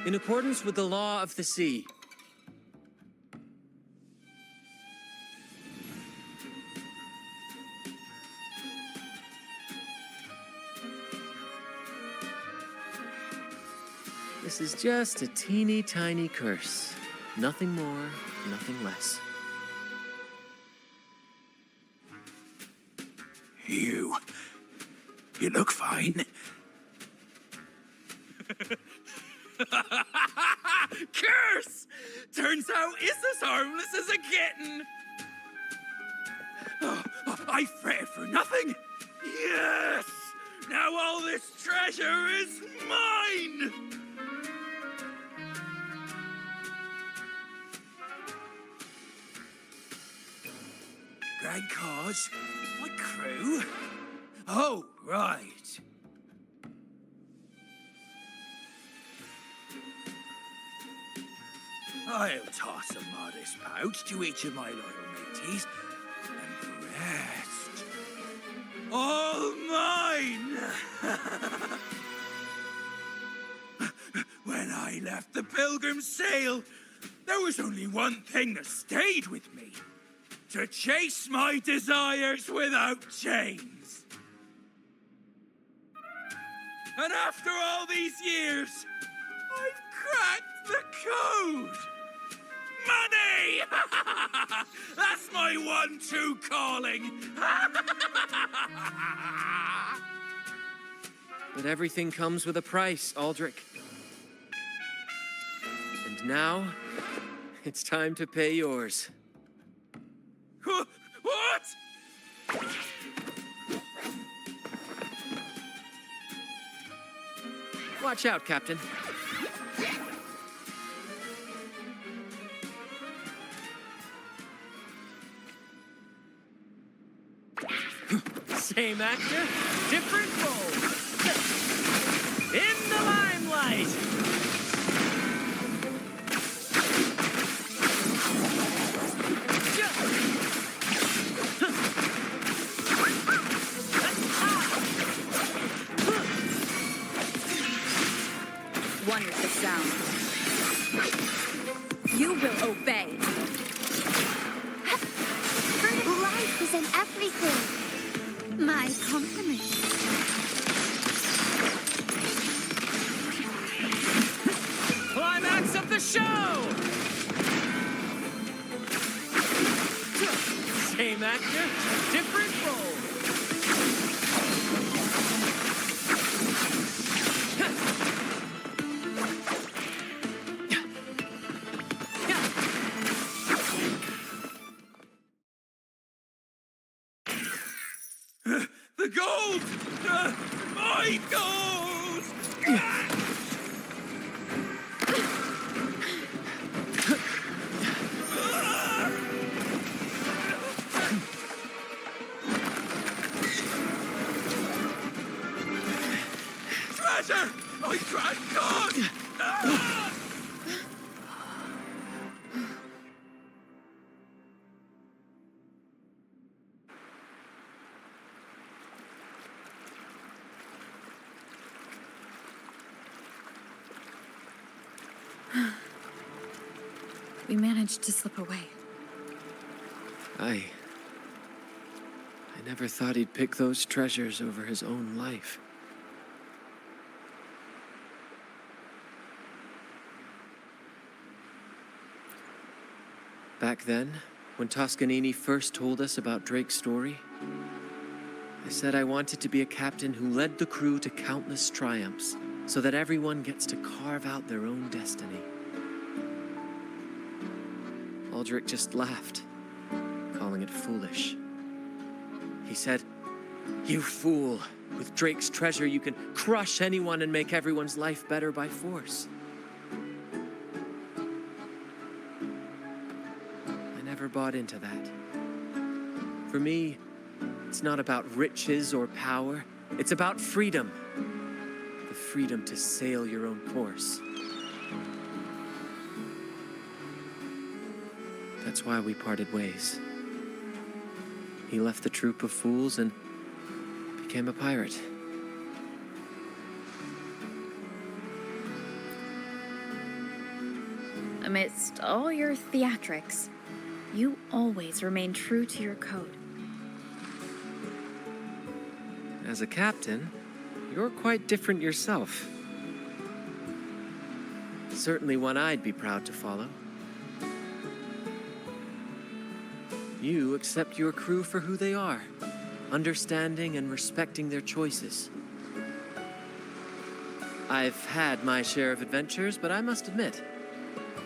In accordance with the law of the sea, this is just a teeny tiny curse. Nothing more, nothing less. You look fine. Curse! Turns out it's as harmless as a kitten. Oh, I fretted for nothing. Yes! Now all this treasure is mine! Grand cause? My crew? Oh, right. I'll toss a modest pouch to each of my loyal mateys, and the rest, all mine! When I left the Pilgrim's Sail, there was only one thing that stayed with me: to chase my desires without chains. And after all these years, I've cracked the code! Money! That's my one true calling! But everything comes with a price, Aldric. And now, it's time to pay yours. What? Watch out, Captain. Same actor, different role. In the limelight. Wonderful sound. You will obey. Life is in everything. My compliments. Climax of the show! Same actor, different role. The gold! My gold! Treasure! My grand god! We managed to slip away. I never thought he'd pick those treasures over his own life. Back then, when Toscanini first told us about Drake's story, I said I wanted to be a captain who led the crew to countless triumphs, so that everyone gets to carve out their own destiny. Aldric just laughed, calling it foolish. He said, "You fool! With Drake's treasure, you can crush anyone and make everyone's life better by force." I never bought into that. For me, it's not about riches or power. It's about freedom. The freedom to sail your own course. That's why we parted ways. He left the troop of fools and became a pirate. Amidst all your theatrics, you always remain true to your code. As a captain, you're quite different yourself. Certainly one I'd be proud to follow. You accept your crew for who they are, understanding and respecting their choices. I've had my share of adventures, but I must admit,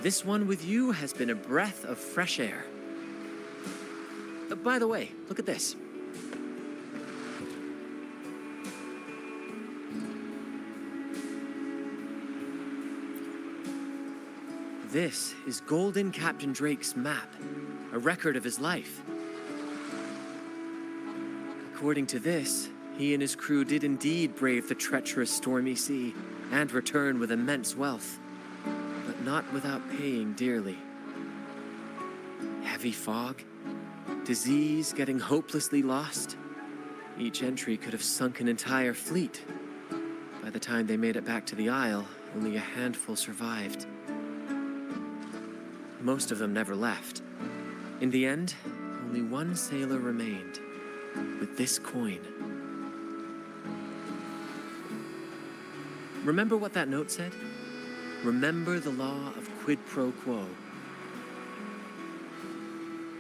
this one with you has been a breath of fresh air. By the way, look at this. This is Golden Captain Drake's map, a record of his life. According to this, he and his crew did indeed brave the treacherous stormy sea and return with immense wealth, but not without paying dearly. Heavy fog, disease, getting hopelessly lost. Each entry could have sunk an entire fleet. By the time they made it back to the Isle, only a handful survived. Most of them never left. In the end, only one sailor remained, with this coin. Remember what that note said? Remember the law of quid pro quo.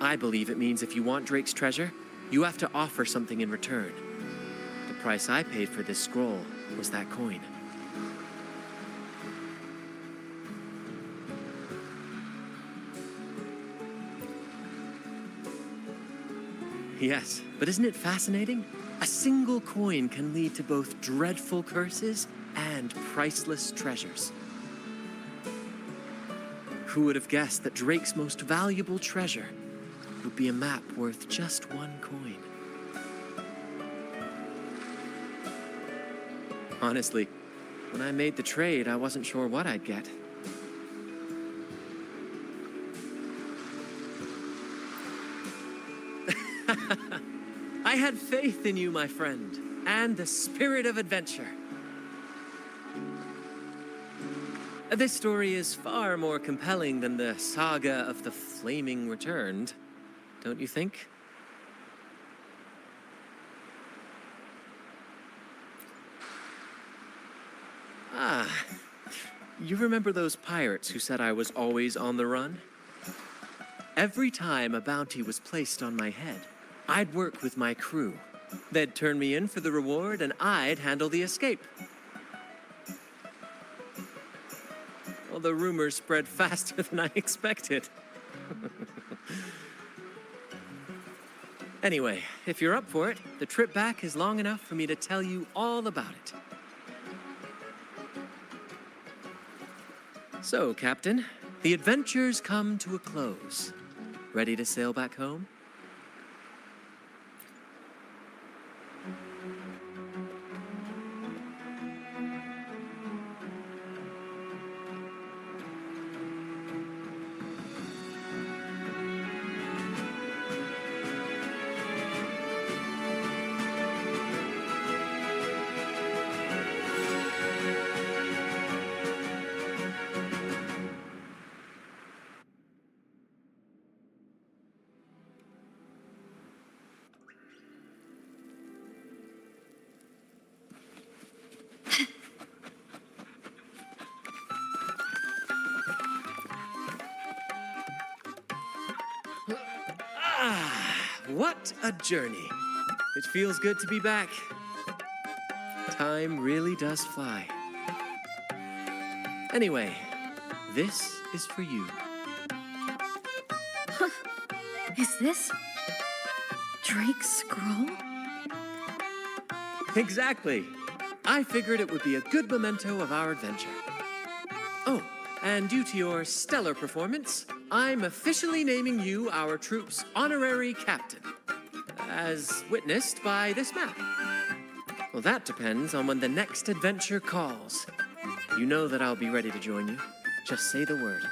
I believe it means if you want Drake's treasure, you have to offer something in return. The price I paid for this scroll was that coin. Yes, but isn't it fascinating? A single coin can lead to both dreadful curses and priceless treasures. Who would have guessed that Drake's most valuable treasure would be a map worth just one coin? Honestly, when I made the trade, I wasn't sure what I'd get. I had faith in you, my friend, and the spirit of adventure. This story is far more compelling than the saga of the Flaming Returned, don't you think? Ah, you remember those pirates who said I was always on the run? Every time a bounty was placed on my head, I'd work with my crew. They'd turn me in for the reward, and I'd handle the escape. Well, the rumors spread faster than I expected. Anyway, if you're up for it, the trip back is long enough for me to tell you all about it. So, Captain, the adventures come to a close. Ready to sail back home? What a journey. It feels good to be back. Time really does fly. Anyway, this is for you. Is this Drake's scroll? Exactly. I figured it would be a good memento of our adventure. Oh, and due to your stellar performance, I'm officially naming you our troop's honorary captain, as witnessed by this map. Well, that depends on when the next adventure calls. You know that I'll be ready to join you. Just say the word.